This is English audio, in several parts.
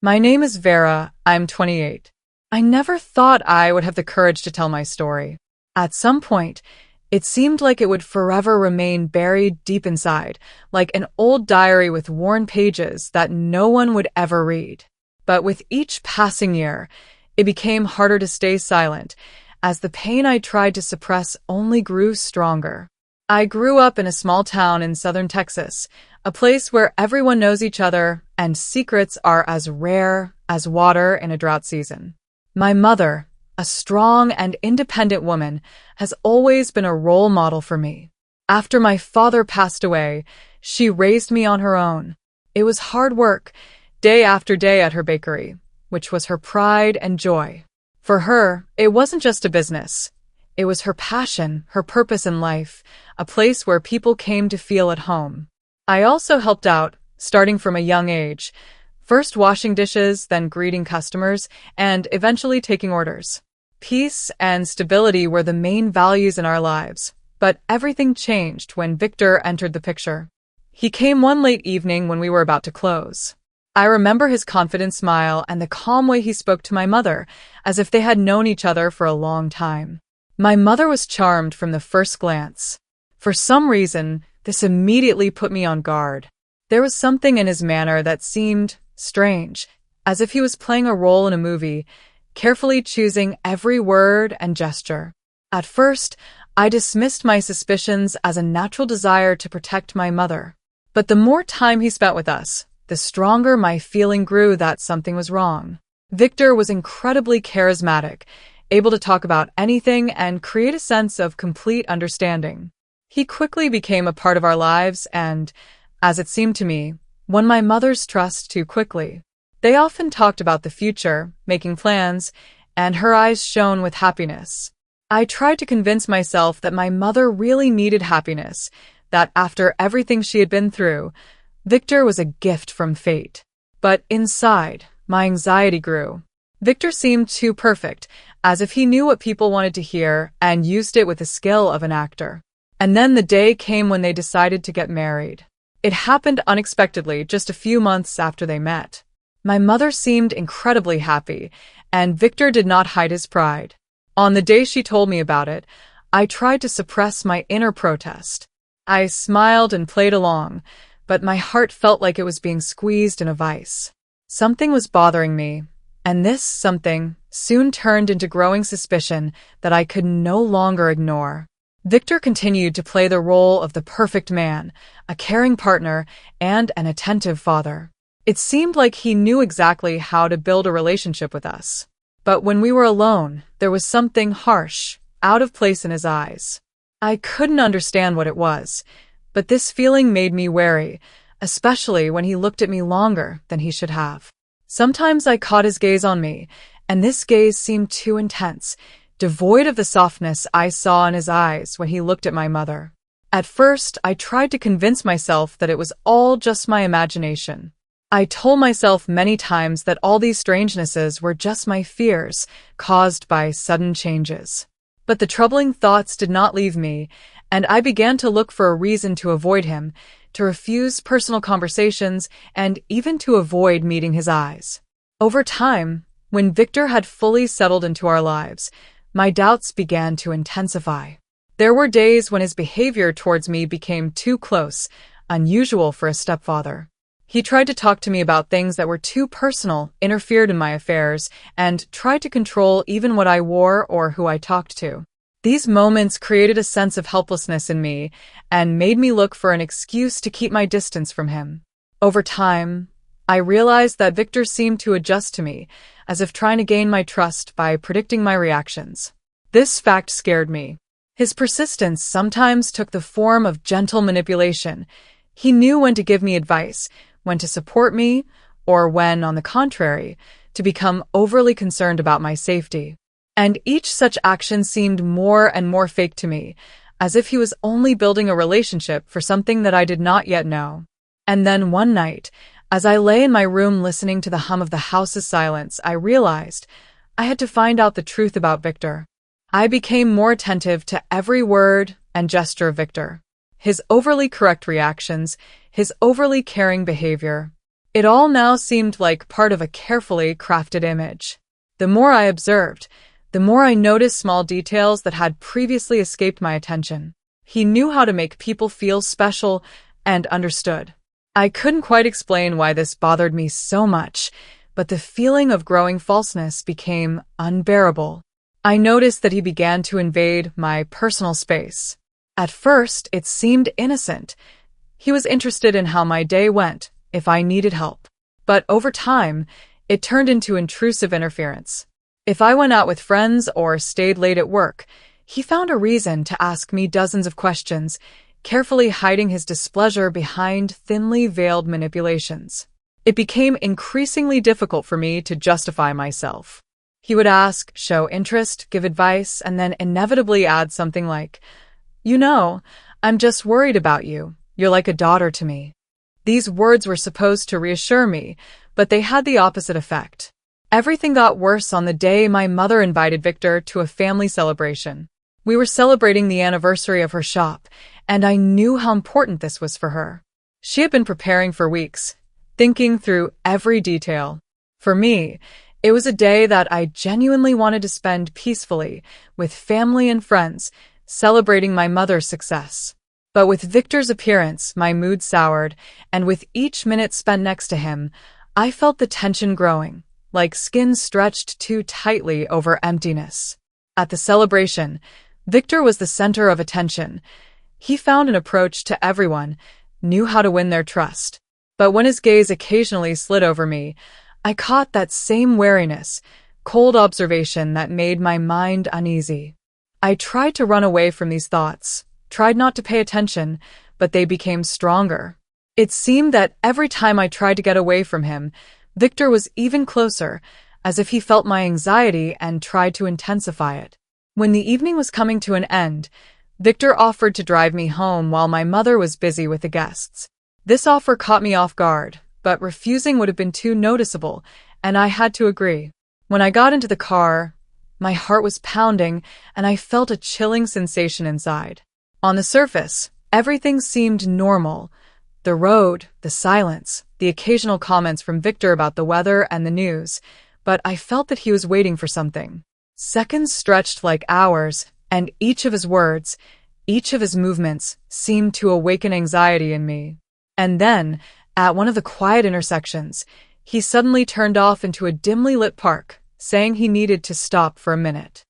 My name is Vera. I'm 28. I never thought I would have the courage to tell my story. At some point, it seemed like it would forever remain buried deep inside, like an old diary with worn pages that no one would ever read. But with each passing year, it became harder to stay silent, as the pain I tried to suppress only grew stronger. I grew up in a small town in southern Texas, a place where everyone knows each other and secrets are as rare as water in a drought season. My mother, a strong and independent woman, has always been a role model for me. After my father passed away, she raised me on her own. It was hard work, day after day at her bakery, which was her pride and joy. For her, it wasn't just a business. It was her passion, her purpose in life, a place where people came to feel at home. I also helped out, starting from a young age, first washing dishes, then greeting customers, and eventually taking orders. Peace and stability were the main values in our lives, but everything changed when Victor entered the picture. He came one late evening when we were about to close. I remember his confident smile and the calm way he spoke to my mother, as if they had known each other for a long time. My mother was charmed from the first glance. For some reason, this immediately put me on guard. There was something in his manner that seemed strange, as if he was playing a role in a movie, carefully choosing every word and gesture. At first, I dismissed my suspicions as a natural desire to protect my mother. But the more time he spent with us, the stronger my feeling grew that something was wrong. Victor was incredibly charismatic, able to talk about anything and create a sense of complete understanding. He quickly became a part of our lives and, as it seemed to me, won my mother's trust too quickly. They often talked about the future, making plans, and her eyes shone with happiness. I tried to convince myself that my mother really needed happiness, that after everything she had been through, Victor was a gift from fate. But inside, my anxiety grew. Victor seemed too perfect, as if he knew what people wanted to hear and used it with the skill of an actor. And then the day came when they decided to get married. It happened unexpectedly just a few months after they met. My mother seemed incredibly happy, and Victor did not hide his pride. On the day she told me about it, I tried to suppress my inner protest. I smiled and played along, but my heart felt like it was being squeezed in a vice. Something was bothering me, and this something soon turned into growing suspicion that I could no longer ignore. Victor continued to play the role of the perfect man, a caring partner, and an attentive father. It seemed like he knew exactly how to build a relationship with us. But when we were alone, there was something harsh, out of place in his eyes. I couldn't understand what it was, but this feeling made me wary, especially when he looked at me longer than he should have. Sometimes I caught his gaze on me, and this gaze seemed too intense, devoid of the softness I saw in his eyes when he looked at my mother. At first, I tried to convince myself that it was all just my imagination. I told myself many times that all these strangenesses were just my fears, caused by sudden changes. But the troubling thoughts did not leave me, and I began to look for a reason to avoid him, to refuse personal conversations, and even to avoid meeting his eyes. Over time, when Victor had fully settled into our lives, my doubts began to intensify. There were days when his behavior towards me became too close, unusual for a stepfather. He tried to talk to me about things that were too personal, interfered in my affairs, and tried to control even what I wore or who I talked to. These moments created a sense of helplessness in me and made me look for an excuse to keep my distance from him. Over time, I realized that Victor seemed to adjust to me, as if trying to gain my trust by predicting my reactions. This fact scared me. His persistence sometimes took the form of gentle manipulation. He knew when to give me advice, when to support me, or when, on the contrary, to become overly concerned about my safety. And each such action seemed more and more fake to me, as if he was only building a relationship for something that I did not yet know. And then one night, as I lay in my room listening to the hum of the house's silence, I realized I had to find out the truth about Victor. I became more attentive to every word and gesture of Victor. His overly correct reactions, his overly caring behavior. It all now seemed like part of a carefully crafted image. The more I observed, the more I noticed small details that had previously escaped my attention. He knew how to make people feel special and understood. I couldn't quite explain why this bothered me so much, but the feeling of growing falseness became unbearable. I noticed that he began to invade my personal space. At first, it seemed innocent. He was interested in how my day went, if I needed help. But over time, it turned into intrusive interference. If I went out with friends or stayed late at work, he found a reason to ask me dozens of questions, carefully hiding his displeasure behind thinly veiled manipulations. It became increasingly difficult for me to justify myself. He would ask, show interest, give advice, and then inevitably add something like, "You know, I'm just worried about you. You're like a daughter to me." These words were supposed to reassure me, but they had the opposite effect. Everything got worse on the day my mother invited Victor to a family celebration. We were celebrating the anniversary of her shop, and I knew how important this was for her. She had been preparing for weeks, thinking through every detail. For me, it was a day that I genuinely wanted to spend peacefully, with family and friends, celebrating my mother's success. But with Victor's appearance, my mood soured, and with each minute spent next to him, I felt the tension growing, like skin stretched too tightly over emptiness. At the celebration, Victor was the center of attention. He found an approach to everyone, knew how to win their trust. But when his gaze occasionally slid over me, I caught that same wariness, cold observation that made my mind uneasy. I tried to run away from these thoughts, tried not to pay attention, but they became stronger. It seemed that every time I tried to get away from him, Victor was even closer, as if he felt my anxiety and tried to intensify it. When the evening was coming to an end, Victor offered to drive me home while my mother was busy with the guests. This offer caught me off guard, but refusing would have been too noticeable, and I had to agree. When I got into the car, my heart was pounding, and I felt a chilling sensation inside. On the surface, everything seemed normal. The road, the silence, the occasional comments from Victor about the weather and the news, but I felt that he was waiting for something. Seconds stretched like hours, and each of his words, each of his movements, seemed to awaken anxiety in me. And then, at one of the quiet intersections, he suddenly turned off into a dimly lit park, saying he needed to stop for a minute.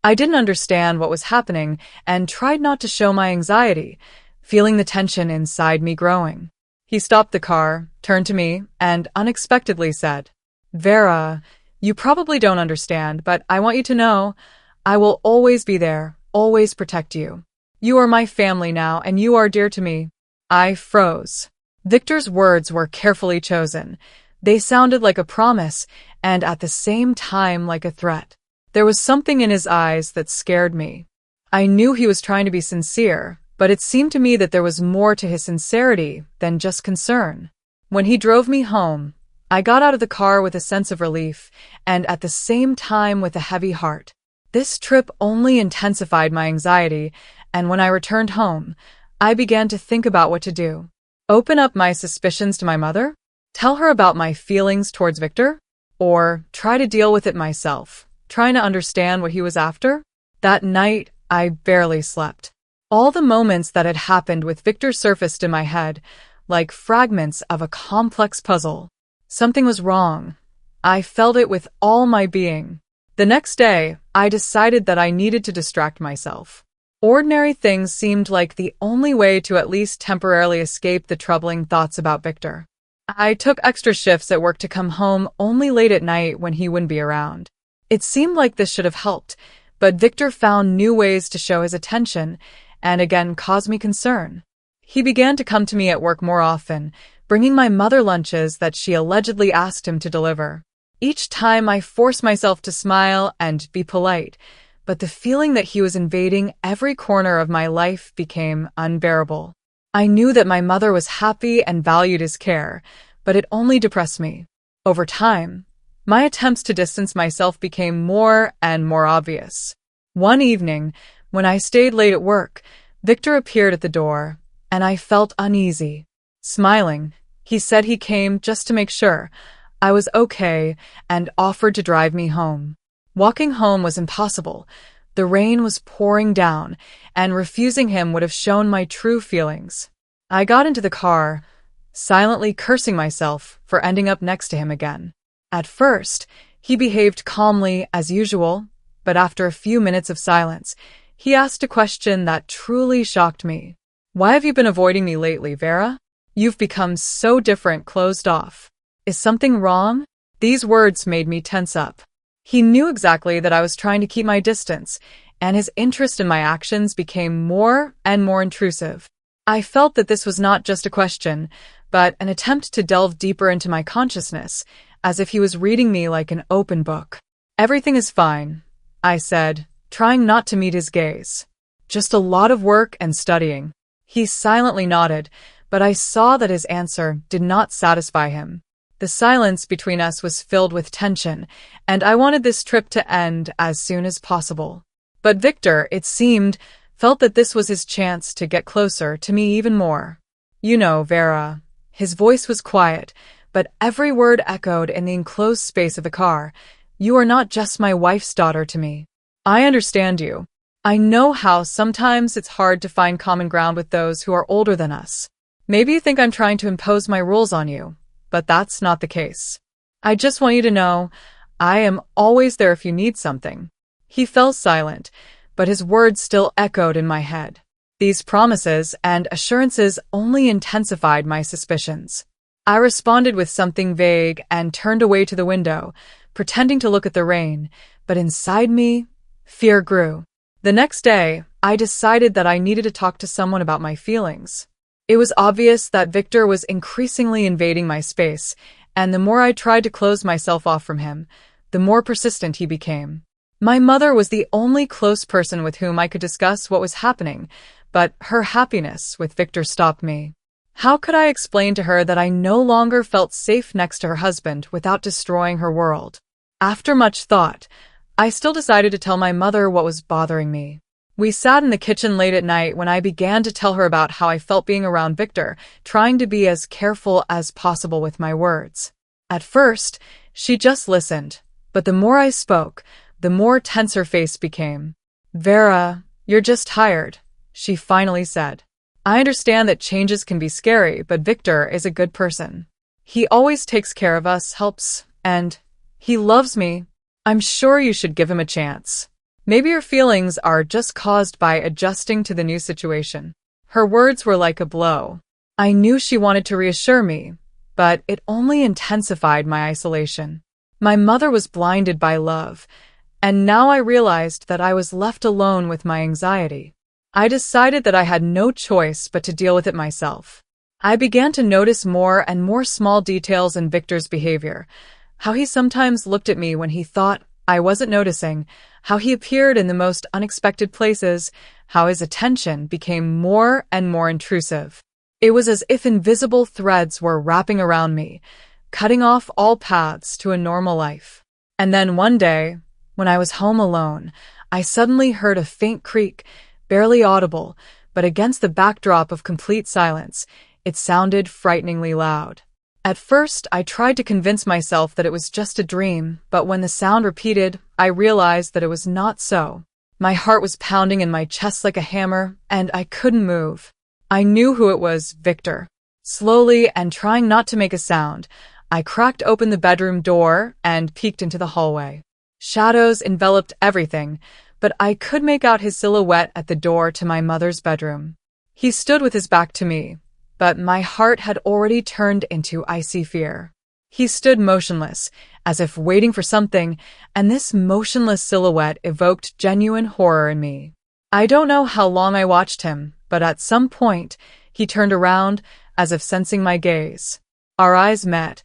I didn't understand what was happening and tried not to show my anxiety, feeling the tension inside me growing. He stopped the car, turned to me, and unexpectedly said, "Vera, you probably don't understand, but I want you to know, I will always be there, always protect you. You are my family now, and you are dear to me." I froze. Victor's words were carefully chosen. They sounded like a promise, and at the same time like a threat. There was something in his eyes that scared me. I knew he was trying to be sincere, but it seemed to me that there was more to his sincerity than just concern. When he drove me home, I got out of the car with a sense of relief, and at the same time with a heavy heart. This trip only intensified my anxiety, and when I returned home, I began to think about what to do. Open up my suspicions to my mother? Tell her about my feelings towards Victor? Or try to deal with it myself, trying to understand what he was after? That night, I barely slept. All the moments that had happened with Victor surfaced in my head, like fragments of a complex puzzle. Something was wrong. I felt it with all my being. The next day, I decided that I needed to distract myself. Ordinary things seemed like the only way to at least temporarily escape the troubling thoughts about Victor. I took extra shifts at work to come home only late at night when he wouldn't be around. It seemed like this should have helped, but Victor found new ways to show his attention and again caused me concern. He began to come to me at work more often, bringing my mother lunches that she allegedly asked him to deliver. Each time I forced myself to smile and be polite, but the feeling that he was invading every corner of my life became unbearable. I knew that my mother was happy and valued his care, but it only depressed me. Over time, my attempts to distance myself became more and more obvious. One evening, when I stayed late at work, Victor appeared at the door, and I felt uneasy. Smiling, He said he came just to make sure I was okay and offered to drive me home. Walking home was impossible. The rain was pouring down, and refusing him would have shown my true feelings. I got into the car, silently cursing myself for ending up next to him again. At first, he behaved calmly as usual, but after a few minutes of silence, he asked a question that truly shocked me. Why have you been avoiding me lately, Vera? You've become so different, closed off. Is something wrong? These words made me tense up. He knew exactly that I was trying to keep my distance, and his interest in my actions became more and more intrusive. I felt that this was not just a question, but an attempt to delve deeper into my consciousness, as if he was reading me like an open book. Everything is fine, I said, trying not to meet his gaze. Just a lot of work and studying. He silently nodded, but I saw that his answer did not satisfy him. The silence between us was filled with tension, and I wanted this trip to end as soon as possible. But Victor, it seemed, felt that this was his chance to get closer to me even more. You know, Vera. His voice was quiet, but every word echoed in the enclosed space of the car. You are not just my wife's daughter to me. I understand you. I know how sometimes it's hard to find common ground with those who are older than us. Maybe you think I'm trying to impose my rules on you, but that's not the case. I just want you to know, I am always there if you need something. He fell silent, but his words still echoed in my head. These promises and assurances only intensified my suspicions. I responded with something vague and turned away to the window, pretending to look at the rain, but inside me, fear grew. The next day, I decided that I needed to talk to someone about my feelings. It was obvious that Victor was increasingly invading my space, and the more I tried to close myself off from him, the more persistent he became. My mother was the only close person with whom I could discuss what was happening, but her happiness with Victor stopped me. How could I explain to her that I no longer felt safe next to her husband without destroying her world? After much thought, I still decided to tell my mother what was bothering me. We sat in the kitchen late at night when I began to tell her about how I felt being around Victor, trying to be as careful as possible with my words. At first, she just listened, but the more I spoke, the more tense her face became. Vera, you're just tired, she finally said. I understand that changes can be scary, but Victor is a good person. He always takes care of us, helps, and he loves me. I'm sure you should give him a chance. Maybe your feelings are just caused by adjusting to the new situation. Her words were like a blow. I knew she wanted to reassure me, but it only intensified my isolation. My mother was blinded by love, and now I realized that I was left alone with my anxiety. I decided that I had no choice but to deal with it myself. I began to notice more and more small details in Victor's behavior. How he sometimes looked at me when he thought I wasn't noticing, how he appeared in the most unexpected places, how his attention became more and more intrusive. It was as if invisible threads were wrapping around me, cutting off all paths to a normal life. And then one day, when I was home alone, I suddenly heard a faint creak, barely audible, but against the backdrop of complete silence, it sounded frighteningly loud. At first, I tried to convince myself that it was just a dream, but when the sound repeated, I realized that it was not so. My heart was pounding in my chest like a hammer, and I couldn't move. I knew who it was, Victor. Slowly, and trying not to make a sound, I cracked open the bedroom door and peeked into the hallway. Shadows enveloped everything, but I could make out his silhouette at the door to my mother's bedroom. He stood with his back to me, but my heart had already turned into icy fear. He stood motionless, as if waiting for something, and this motionless silhouette evoked genuine horror in me. I don't know how long I watched him, but at some point, he turned around, as if sensing my gaze. Our eyes met,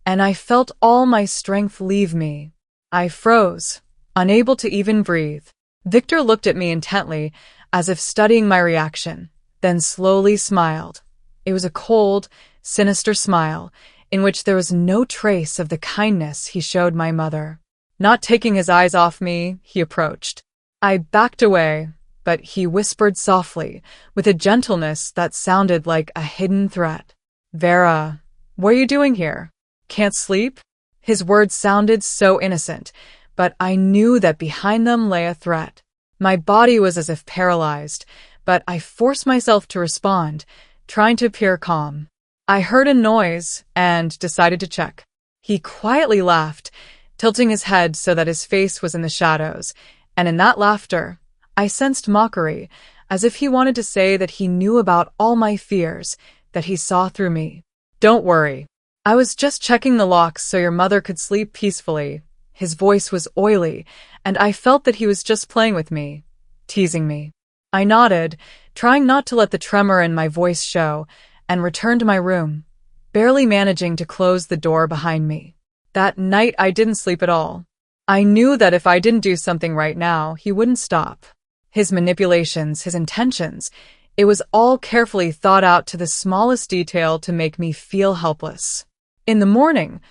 and I felt all my strength leave me. I froze, unable to even breathe. Victor looked at me intently, as if studying my reaction, then slowly smiled. It was a cold, sinister smile, in which there was no trace of the kindness he showed my mother. Not taking his eyes off me, he approached. I backed away, but he whispered softly, with a gentleness that sounded like a hidden threat. Vera, What are you doing here? Can't sleep? His words sounded so innocent, but I knew that behind them lay a threat. My body was as if paralyzed, but I forced myself to respond, trying to appear calm. I heard a noise and decided to check. He quietly laughed, tilting his head so that his face was in the shadows, and in that laughter, I sensed mockery, as if he wanted to say that he knew about all my fears, that he saw through me. Don't worry. I was just checking the locks so your mother could sleep peacefully. His voice was oily, and I felt that he was just playing with me, teasing me. I nodded, trying not to let the tremor in my voice show, and returned to my room, barely managing to close the door behind me. That night I didn't sleep at all. I knew that if I didn't do something right now, he wouldn't stop. His manipulations, his intentions, it was all carefully thought out to the smallest detail to make me feel helpless. In the morning,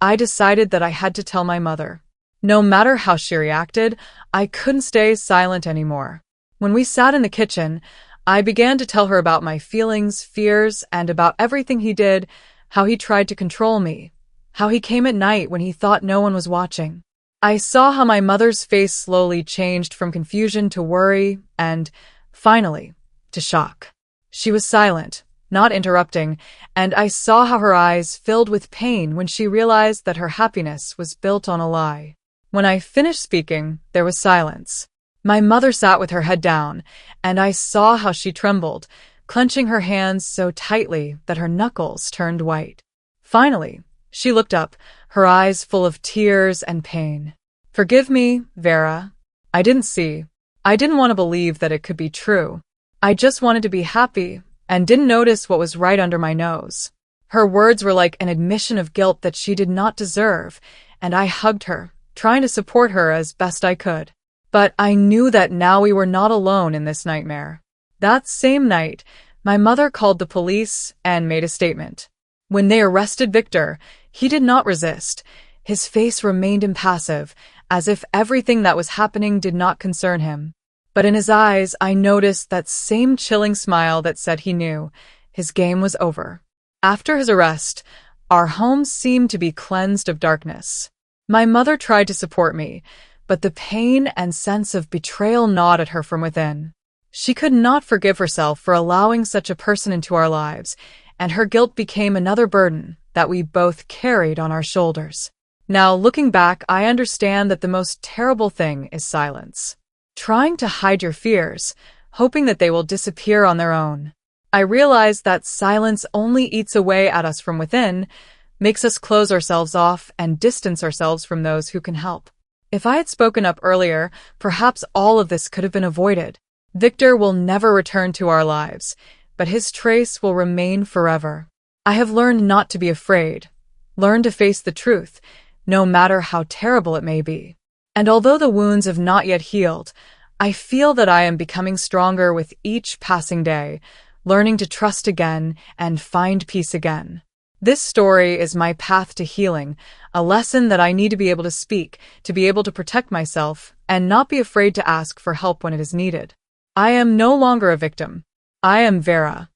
I decided that I had to tell my mother. No matter how she reacted, I couldn't stay silent anymore. When we sat in the kitchen, I began to tell her about my feelings, fears, and about everything he did, how he tried to control me, how he came at night when he thought no one was watching. I saw how my mother's face slowly changed from confusion to worry and, finally, to shock. She was silent, not interrupting, and I saw how her eyes filled with pain when she realized that her happiness was built on a lie. When I finished speaking, there was silence. My mother sat with her head down, and I saw how she trembled, clenching her hands so tightly that her knuckles turned white. Finally, she looked up, her eyes full of tears and pain. Forgive me, Vera. I didn't see. I didn't want to believe that it could be true. I just wanted to be happy and didn't notice what was right under my nose. Her words were like an admission of guilt that she did not deserve, and I hugged her, trying to support her as best I could. But I knew that now we were not alone in this nightmare. That same night, my mother called the police and made a statement. When they arrested Victor, he did not resist. His face remained impassive, as if everything that was happening did not concern him. But in his eyes, I noticed that same chilling smile that said he knew. His game was over. After his arrest, our home seemed to be cleansed of darkness. My mother tried to support me, but the pain and sense of betrayal gnawed at her from within. She could not forgive herself for allowing such a person into our lives, and her guilt became another burden that we both carried on our shoulders. Now, looking back, I understand that the most terrible thing is silence. Trying to hide your fears, hoping that they will disappear on their own. I realize that silence only eats away at us from within, makes us close ourselves off and distance ourselves from those who can help. If I had spoken up earlier, perhaps all of this could have been avoided. Victor will never return to our lives, but his trace will remain forever. I have learned not to be afraid, learned to face the truth, no matter how terrible it may be. And although the wounds have not yet healed, I feel that I am becoming stronger with each passing day, learning to trust again and find peace again. This story is my path to healing, a lesson that I need to be able to speak, to be able to protect myself, and not be afraid to ask for help when it is needed. I am no longer a victim. I am Vera.